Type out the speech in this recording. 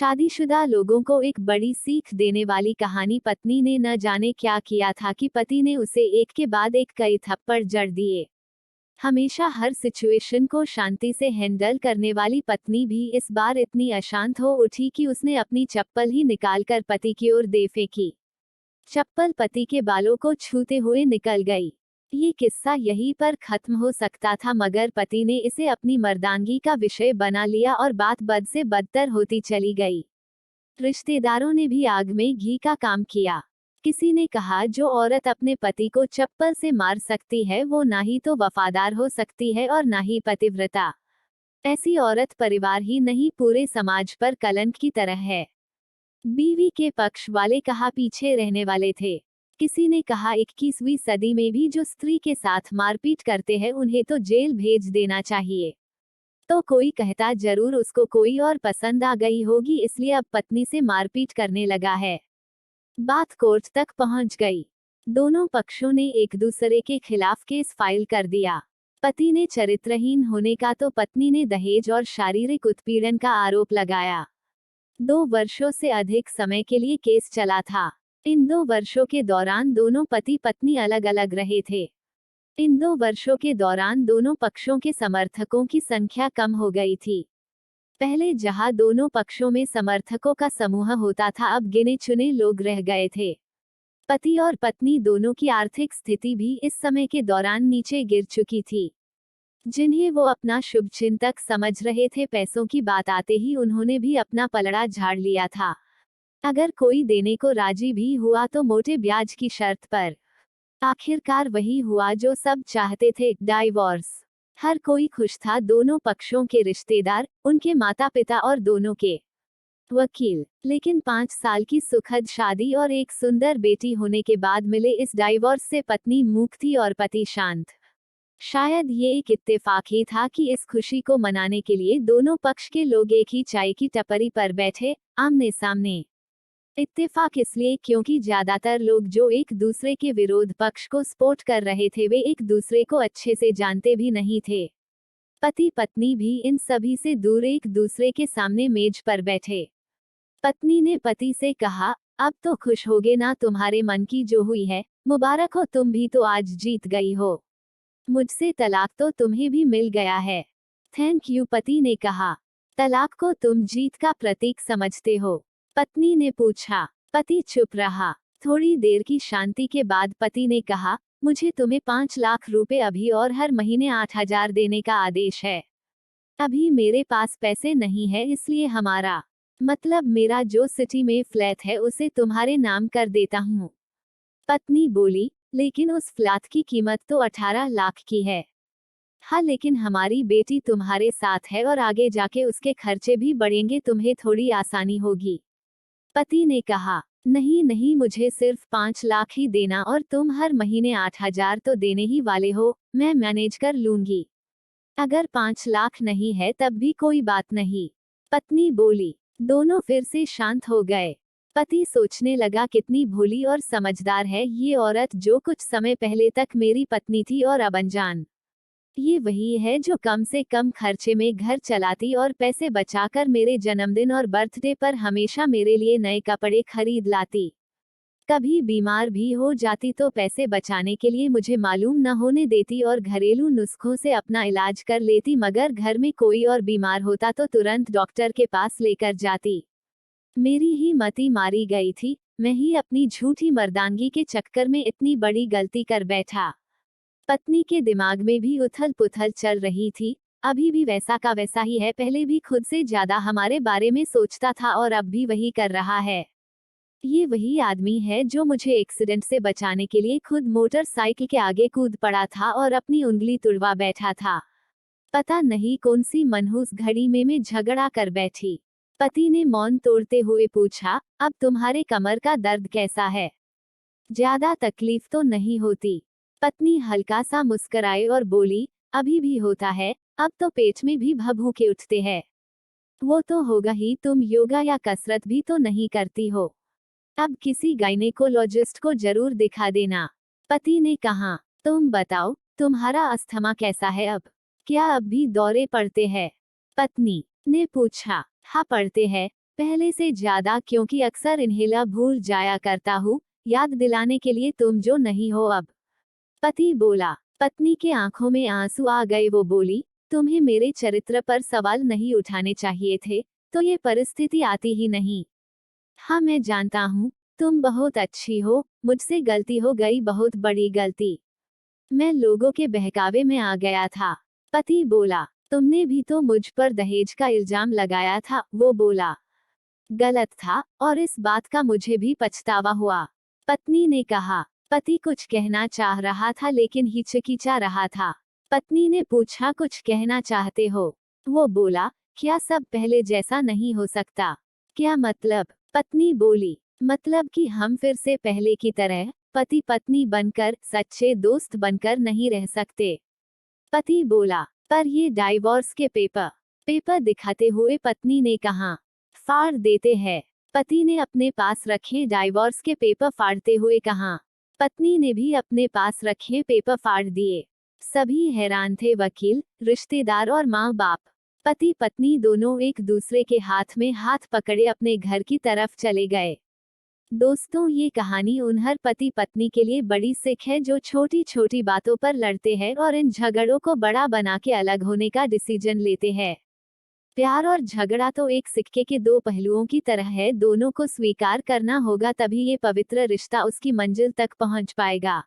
शादीशुदा लोगों को एक बड़ी सीख देने वाली कहानी। पत्नी ने न जाने क्या किया था कि पति ने उसे एक के बाद एक कई थप्पड़ जड़ दिए। हमेशा हर सिचुएशन को शांति से हैंडल करने वाली पत्नी भी इस बार इतनी अशांत हो उठी कि उसने अपनी चप्पल ही निकालकर पति की ओर दे फेंकी। चप्पल पति के बालों को छूते हुए निकल गई। ये किस्सा यहीं पर खत्म हो सकता था, मगर पति ने इसे अपनी मर्दानगी का विषय बना लिया और बात बद से बदतर होती चली गई। रिश्तेदारों ने भी आग में घी का काम किया। किसी ने कहा, जो औरत अपने पति को चप्पल से मार सकती है वो ना ही तो वफादार हो सकती है और ना ही पतिव्रता। ऐसी औरत परिवार ही नहीं पूरे समाज पर कलंक की तरह है। बीवी के पक्ष वाले कहा पीछे रहने वाले थे। किसी ने कहा 21वीं सदी में भी जो स्त्री के साथ मारपीट करते हैं उन्हें तो जेल भेज देना चाहिए। तो कोई कहता जरूर उसको कोई और पसंद आ गई होगी इसलिए अब पत्नी से मारपीट करने लगा है। बात कोर्ट तक पहुंच गई। दोनों पक्षों ने एक दूसरे के खिलाफ केस फाइल कर दिया। पति ने चरित्रहीन होने का तो पत्नी ने दहेज और शारीरिक उत्पीड़न का आरोप लगाया। 2 वर्षों से अधिक समय के लिए केस चला था। इन 2 वर्षों के दौरान दोनों पति पत्नी अलग अलग रहे थे। इन 2 वर्षों के दौरान दोनों पक्षों के समर्थकों की संख्या कम हो गई थी। पहले जहां दोनों पक्षों में समर्थकों का समूह होता था, अब गिने चुने लोग रह गए थे। पति और पत्नी दोनों की आर्थिक स्थिति भी इस समय के दौरान नीचे गिर चुकी थी। जिन्हें वो अपना शुभचिंतक समझ रहे थे, पैसों की बात आते ही उन्होंने भी अपना पलड़ा झाड़ लिया था। अगर कोई देने को राजी भी हुआ तो मोटे ब्याज की शर्त पर। आखिरकार वही हुआ जो सब चाहते थे, डाइवोर्स। हर कोई खुश था, दोनों पक्षों के रिश्तेदार, उनके माता पिता और दोनों के वकील। लेकिन 5 साल की सुखद शादी और एक सुंदर बेटी होने के बाद मिले इस डाइवोर्स से पत्नी मूक थी और पति शांत। शायद ये एक इत्तेफाक ही था कि इस खुशी को मनाने के लिए दोनों पक्ष के लोग एक ही चाय की टपरी पर बैठे, आमने सामने। इत्तेफाक इसलिए क्योंकि ज्यादातर लोग जो एक दूसरे के विरोध पक्ष को सपोर्ट कर रहे थे वे एक दूसरे को अच्छे से जानते भी नहीं थे। पति पत्नी भी इन सभी से दूर एक दूसरे के सामने मेज पर बैठे। पत्नी ने पति से कहा, अब तो खुश होगे ना, तुम्हारे मन की जो हुई है, मुबारक हो, तुम भी तो आज जीत गई हो। मुझसे तलाक तो तुम्हें भी मिल गया है। थैंक यू, पति ने कहा। तलाक को तुम जीत का प्रतीक समझते हो? पत्नी ने पूछा। पति चुप रहा। थोड़ी देर की शांति के बाद पति ने कहा, मुझे तुम्हें 5 लाख रुपए अभी और हर महीने 8,000 देने का आदेश है। अभी मेरे पास पैसे नहीं है, इसलिए हमारा मतलब मेरा जो सिटी में फ्लैट है उसे तुम्हारे नाम कर देता हूँ। पत्नी बोली, लेकिन उस फ्लैट की कीमत तो 18 लाख की है। हाँ, लेकिन हमारी बेटी तुम्हारे साथ है और आगे जाके उसके खर्चे भी बढ़ेंगे, तुम्हें थोड़ी आसानी होगी। पति ने कहा, नहीं नहीं, मुझे सिर्फ 5 लाख ही देना और तुम हर महीने 8,000 तो देने ही वाले हो, मैं मैनेज कर लूंगी। अगर 5 लाख नहीं है तब भी कोई बात नहीं। पत्नी बोली। दोनों फिर से शांत हो गए। पति सोचने लगा, कितनी भोली और समझदार है ये औरत, जो कुछ समय पहले तक मेरी पत्नी थी और अब अनजान। ये वही है जो कम से कम खर्चे में घर चलाती और पैसे बचाकर मेरे जन्मदिन और बर्थडे पर हमेशा मेरे लिए नए कपड़े खरीद लाती। कभी बीमार भी हो जाती तो पैसे बचाने के लिए मुझे मालूम न होने देती और घरेलू नुस्खों से अपना इलाज कर लेती, मगर घर में कोई और बीमार होता तो तुरंत डॉक्टर के पास लेकर जाती। मेरी ही मति मारी गई थी, मैं ही अपनी झूठी मर्दानगी के चक्कर में इतनी बड़ी गलती कर बैठा। पत्नी के दिमाग में भी उथल पुथल चल रही थी। अभी भी वैसा का वैसा ही है, पहले भी खुद से ज्यादा हमारे बारे में सोचता था और अब भी वही कर रहा है। ये वही आदमी है जो मुझे एक्सीडेंट से बचाने के लिए खुद मोटरसाइकिल के आगे कूद पड़ा था और अपनी उंगली तुड़वा बैठा था। पता नहीं कौन सी मनहूस घड़ी में मैं झगड़ा कर बैठी। पति ने मौन तोड़ते हुए पूछा, अब तुम्हारे कमर का दर्द कैसा है? ज्यादा तकलीफ तो नहीं होती? पत्नी हल्का सा मुस्कुराई और बोली, अभी भी होता है, अब तो पेट में भी भभूके उठते हैं। वो तो होगा ही, तुम योगा या कसरत भी तो नहीं करती हो। अब किसी गायनेकोलॉजिस्ट को जरूर दिखा देना। पति ने कहा, तुम बताओ, तुम्हारा अस्थमा कैसा है अब? क्या अब भी दौरे पड़ते हैं? पत्नी ने पूछा, हाँ पड़ते हैं, पहले से ज्यादा, क्योंकि अक्सर इन्हें भूल जाया करता हूँ, याद दिलाने के लिए तुम जो नहीं हो अब। पति बोला। पत्नी के आंखों में आंसू आ गए। वो बोली, तुम्हें मेरे चरित्र पर सवाल नहीं उठाने चाहिए थे, तो ये परिस्थिति आती ही नहीं। हाँ, मैं जानता हूँ, तुम बहुत अच्छी हो, मुझसे गलती हो गई, बहुत बड़ी गलती। मैं लोगों के बहकावे में आ गया था। पति बोला, तुमने भी तो मुझ पर दहेज का इल्जाम लगाया था। वो बोला, गलत था, और इस बात का मुझे भी पछतावा हुआ। पत्नी ने कहा। पति कुछ कहना चाह रहा था लेकिन हिचकिचा रहा था। पत्नी ने पूछा, कुछ कहना चाहते हो? वो बोला, क्या सब पहले जैसा नहीं हो सकता? क्या मतलब? पत्नी बोली, मतलब कि हम फिर से पहले की तरह पति पत्नी बनकर, सच्चे दोस्त बनकर नहीं रह सकते। पति बोला, पर ये डाइवोर्स के पेपर दिखाते हुए पत्नी ने कहा, फाड़ देते हैं। पति ने अपने पास रखे डाइवोर्स के पेपर फाड़ते हुए कहा। पत्नी ने भी अपने पास रखे पेपर फाड़ दिए। सभी हैरान थे, वकील, रिश्तेदार और माँ बाप। पति पत्नी दोनों एक दूसरे के हाथ में हाथ पकड़े अपने घर की तरफ चले गए। दोस्तों, ये कहानी उन हर पति पत्नी के लिए बड़ी सीख है जो छोटी छोटी बातों पर लड़ते हैं और इन झगड़ों को बड़ा बना के अलग होने का डिसीजन लेते हैं। प्यार और झगड़ा तो एक सिक्के के दो पहलुओं की तरह है, दोनों को स्वीकार करना होगा, तभी ये पवित्र रिश्ता उसकी मंजिल तक पहुंच पाएगा।